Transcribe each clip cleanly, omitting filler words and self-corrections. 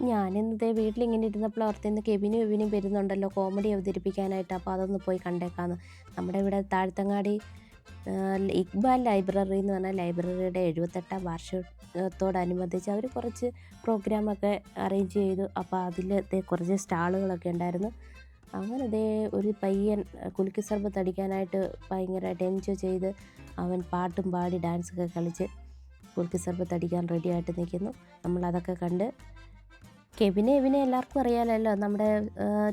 ഞാനിന്നതേ വീട്ടിലിങ്ങനെ ഇരുന്നപ്പോൾ ഓർത്തിന്ന് കെവിനും വരുന്നുണ്ടല്ലോ കോമഡി അവതരിപ്പിക്കാനായിട്ട്. അപ്പോൾ അതൊന്ന് പോയി കണ്ടേക്കാമെന്ന്. നമ്മുടെ ഇവിടെ താഴത്തങ്ങാടി ഇക്ബാൽ ലൈബ്രറി എന്ന് പറഞ്ഞ ലൈബ്രറിയുടെ 78ാം വാർഷികത്തോടനുബന്ധിച്ച് അവർ കുറച്ച് പ്രോഗ്രാമൊക്കെ അറേഞ്ച് ചെയ്തു. അപ്പോൾ അതിൽ കുറച്ച് സ്റ്റാളുകളൊക്കെ ഉണ്ടായിരുന്നു. അങ്ങനെ ഒരു പയ്യൻ കുലുക്കി സർബത്ത് അടിക്കാനായിട്ട് ഭയങ്കരമായിട്ട് എൻജോയ് ചെയ്ത് അവൻ പാട്ടും പാടി ഡാൻസൊക്കെ കളിച്ച് കുലുക്കി സർബത്ത് അടിക്കാൻ റെഡിയായിട്ട് നിൽക്കുന്നു. നമ്മളതൊക്കെ കണ്ട് കെവിനെ എല്ലാവർക്കും അറിയാമല്ലോ, നമ്മുടെ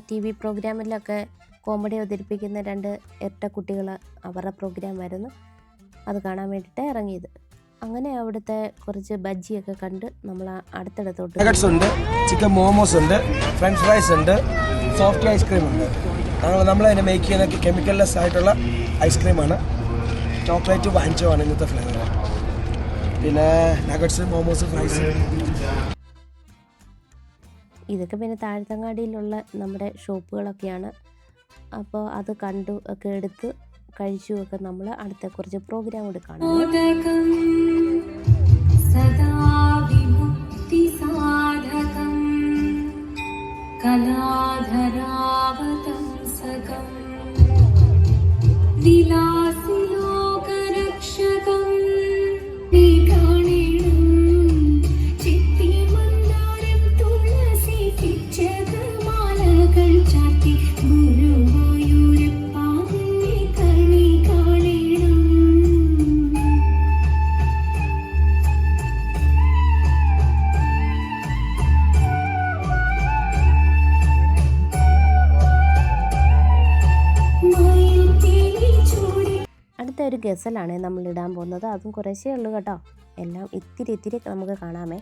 TV പ്രോഗ്രാമിലൊക്കെ കോമഡി അവതരിപ്പിക്കുന്ന 2 ഇരട്ട കുട്ടികൾ, അവരുടെ പ്രോഗ്രാമായിരുന്നു. അത് കാണാൻ വേണ്ടിയിട്ട് ഇറങ്ങിയത്. അങ്ങനെ അവിടുത്തെ കുറച്ച് ബജ്ജിയൊക്കെ കണ്ട് നമ്മൾ അടുത്തടുത്തോട്ട് ഉണ്ട്, ചിക്കൻ മോമോസ് ഉണ്ട്, ഫ്രഞ്ച് ഫ്രൈസ് ഉണ്ട്, സോഫ്റ്റ് ഐസ്ക്രീം ഉണ്ട്. നമ്മൾ അതിനെ മേക്ക് ചെയ്യുന്ന കെമിക്കൽലെസ് ആയിട്ടുള്ള ഐസ്ക്രീമാണ്. ചോക്ലേറ്റ് വാഞ്ചോ ആണ് ഇന്നത്തെ ഫ്ലേവർ. പിന്നെ നഗറ്റ്സ്, മോമോസ്, ഫ്രൈസ്. ഇതൊക്കെ പിന്നെ താഴത്തങ്ങാടിയിലുള്ള നമ്മുടെ ഷോപ്പുകളൊക്കെയാണ്. അപ്പോൾ അത് കണ്ടു ഒക്കെ എടുത്ത് കഴിച്ചു ഒക്കെ നമ്മൾ അടുത്ത കുറച്ച് പ്രോഗ്രാം കൂടി കാണാം. ഒരു ഗസലാണ് നമ്മൾ ഇടാൻ പോകുന്നത്. അതും കുറേശ്ശേ ഉള്ളൂ കേട്ടോ. എല്ലാം ഇത്തിരി നമുക്ക് കാണാമേ.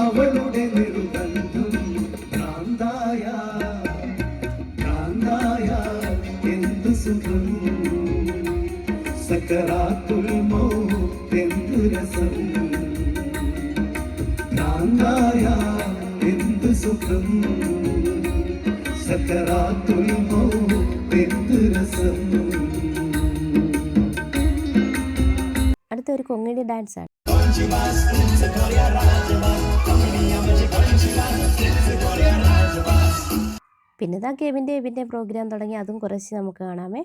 അവളുടെ എന്ത് സുഖം, സകറാത്തുൽ മൗത്ത് രസം, ഭ്രാന്തായ എന്ത് സുഖം, സകറാത്തുൽ മൗത്ത് രസം. അടുത്തൊരു കൊങ്ങിണി ഡാൻസ് ആണ്. പിന്നെ ഇതാ കെവിൻ്റെ പ്രോഗ്രാം തുടങ്ങി. അതും കുറച്ച് നമുക്ക് കാണാമേ.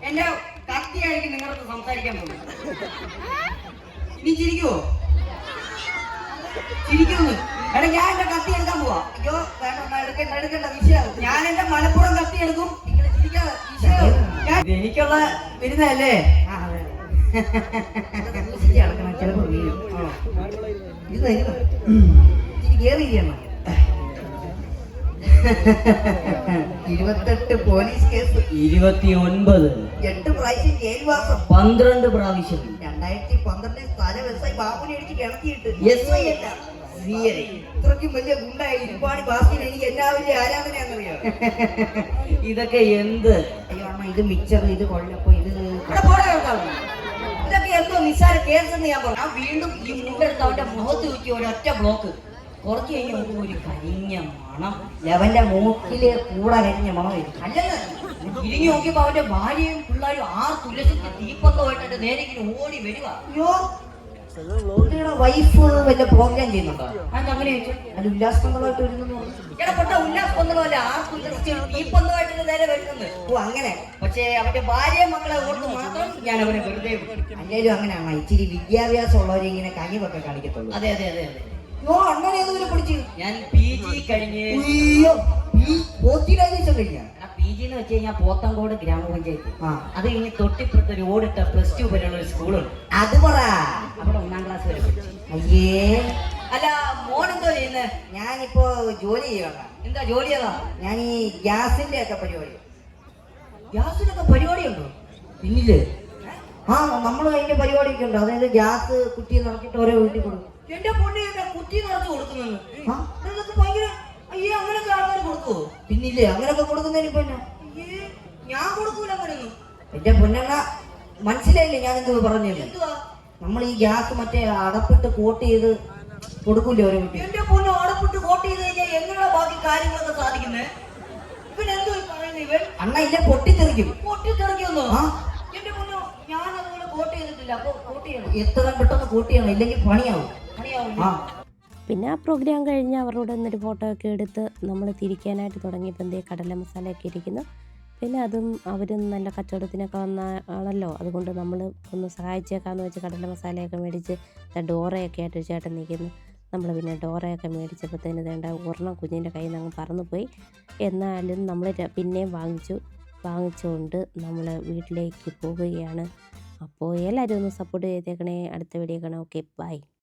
എന്റെ കത്തിയായിരിക്കും നിങ്ങൾക്ക് സംസാരിക്കാൻ പോകുന്നത്. നീ ചിരിക്കുവോ? ചിരിക്കുന്നു. എടാ, ഞാൻ എന്റെ കത്തി എടുക്കാൻ പോവാ. അയ്യോ എടുക്കേണ്ട വിഷയം. ഞാൻ എന്റെ മലപ്പുറം കത്തി എടുക്കും. എനിക്കുള്ള വരുന്നതല്ലേ? ചിലപ്പോ ഇത് കേറിയിരിക്കണം. 28 പോലീസ് കേസ്, 29 8 പ്രാവശ്യം ജയിൽവാസം, 12 പ്രാവശ്യം 2012 സ്ഥലം SI ബാബുനെ അടിച്ച് കിടത്തിയിട്ട് SI അല്ല CI. ഇത്രയ്ക്കും വലിയ ഗുണ്ടായി ഇരുപാടി ബാസിന് എനിക്ക് എല്ലാവരും ആരാധനയാണെന്നറിയാം. ഇതൊക്കെ എന്ത്? അയ്യോ അമ്മ, ഇത് മിച്ചർ, ഇത് കൊള്ളപ്പോ, ഇത് ഇതൊക്കെ എന്തോ നിസ്സാര കേസെന്ന് ഞാൻ പറഞ്ഞു. ഞാൻ വീണ്ടും ഈ മുണ്ടെടുത്ത് അവന്റെ മുഖത്ത് വെച്ച് ഒരൊറ്റ ബ്ലോക്ക്. കുറച്ച് കഴിഞ്ഞ് നോക്കുമ്പോൾ ഒരു കരിഞ്ഞ മണം. ലവന്റെ മൂക്കില് കൂടെ കരിഞ്ഞ മണം വരും. അല്ലെന്ന് തിരിഞ്ഞു നോക്കിയപ്പോ അവന്റെ ഭാര്യയും പിള്ളേരും 6 തുലസിച്ച് തീപ്പന്തമായിട്ട് എന്റെ നേരെ ഇങ്ങനെ ഓടി വരിക. അയ്യോ, വൈഫ് വല്ല പ്രോഗ്രാം ചെയ്യുന്നുണ്ടോ? അങ്ങനെ ചോദിച്ചു. അത് ഉല്ലാസപന്തമായിട്ട് വരുന്നു. ഇടപെട്ട ഉല്ലാസപന്തമല്ല, 6 തുലസിച്ച് തീപ്പന്തമായിട്ട് നേരെ വരുന്നത്. ഓ അങ്ങനെ. പക്ഷേ അവന്റെ ഭാര്യ മക്കളെ ഓർത്ത് മാത്രം ഞാൻ അവനെ വെറുതെ. അല്ലേലും അങ്ങനെയാണ്, ഇച്ചിരി വിദ്യാഭ്യാസം ഉള്ളവരെ ഇങ്ങനെ കനിവൊക്കെ കാണിക്കത്തുള്ളൂ. അതെ അതെ അതെ അതെ. അങ്ങനെ ഏതുവരെ പഠിച്ചു? ഞാൻ PG കഴിഞ്ഞ്. PG എന്ന് വെച്ച് കഴിഞ്ഞാൽ പോത്തങ്കോട് ഗ്രാമപഞ്ചായത്ത്. അത് കഴിഞ്ഞ് തൊട്ടിപ്പുറത്ത് ഒരു ഓടിട്ട +2 വരെയുള്ള ഒരു സ്കൂളുണ്ട്. അത് പറ. അവിടെ 1ാം ക്ലാസ് വരെ പഠിച്ചു. അയ്യേ, അല്ല മോൻ എന്തോ ചെയ്യുന്നത്? ഞാനിപ്പോ ജോലി ചെയ്യണം. എന്താ ജോലി? ഏതാ? ഞാൻ ഈ ഗ്യാസിന്റെ ഒക്കെ പരിപാടി. ഗ്യാസിനൊക്കെ പരിപാടിയുണ്ടോ? പിന്നില് നമ്മൾ അതിന്റെ പരിപാടിയൊക്കെ ഉണ്ട്. അതായത് ഗ്യാസ് കുറ്റി നിറച്ചിട്ട് ഓരോ വീട്ടിൽ കൊടുക്കും. എന്റെ പൊണ്ണി കുറ്റി നിറച്ച് കൊടുക്കുന്നത് ഭയങ്കര. അയ്യേ, അങ്ങനൊക്കെ ആൾക്കാർ കൊടുക്കുവോ? പിന്നില്ലേ, അങ്ങനൊക്കെ കൊടുക്കുന്നതിന് ഇപ്പൊ ഞാൻ കൊടുക്കൂല അങ്ങനെയൊന്നും. എന്റെ പൊന്നെണ്ണ മനസ്സിലായില്ലേ ഞാൻ എന്ത് പറഞ്ഞത്? നമ്മൾ ഈ ഗ്യാസ് മറ്റേ അടപ്പിട്ട് കോട്ട് ചെയ്ത് കൊടുക്കൂലേ ഓരോ കുട്ടി? എന്റെ പൊന്നു അടപ്പിട്ട് കോട്ട് ചെയ്ത് കഴിഞ്ഞാൽ എങ്ങനെയാ ബാക്കി കാര്യങ്ങളൊക്കെ സാധിക്കുന്നത്? ഇവൻ എന്തോ പറയുന്നത് ഇവൻ? അണ്ണ ഇല്ല പൊട്ടിത്തെറിക്കും. പൊട്ടിത്തെറിക്കുന്നു? എന്റെ പൊന്നു ഞാൻ അതുപോലെ കോട്ട് ചെയ്തിട്ടില്ല. അപ്പൊ കോട്ട് ചെയ്യണം, എത്രയും പെട്ടെന്ന് കോട്ട് ചെയ്യണം, ഇല്ലെങ്കിൽ പണിയാവും. പിന്നെ ആ പ്രോഗ്രാം കഴിഞ്ഞ് അവരോട് ഒന്നൊരു ഫോട്ടോ ഒക്കെ എടുത്ത് നമ്മൾ തിരിക്കാനായിട്ട് തുടങ്ങിയപ്പോൾ എന്തേ കടല മസാലയൊക്കെ ഇരിക്കുന്നു. പിന്നെ അതും അവരും നല്ല കച്ചവടത്തിനൊക്കെ വന്ന ആണല്ലോ, അതുകൊണ്ട് നമ്മൾ ഒന്ന് സഹായിച്ചേക്കാമെന്ന് വെച്ച് കടല മസാലയൊക്കെ മേടിച്ച് ഡോറയൊക്കെ ആയിട്ട് ചേട്ടൻ നിൽക്കുന്നു. നമ്മൾ പിന്നെ ഡോറയൊക്കെ മേടിച്ചപ്പോഴത്തേന് വേണ്ട ഒരെണ്ണം കുഞ്ഞിൻ്റെ കയ്യിൽ നിന്ന് അങ്ങ് പറന്നുപോയി. എന്നാലും നമ്മൾ പിന്നെയും വാങ്ങിച്ചുകൊണ്ട് നമ്മൾ വീട്ടിലേക്ക് പോവുകയാണ്. അപ്പോൾ എല്ലാവരും ഒന്ന് സപ്പോർട്ട് ചെയ്തേക്കണേ. അടുത്ത വീഡിയോ കാണാം. Okay, by.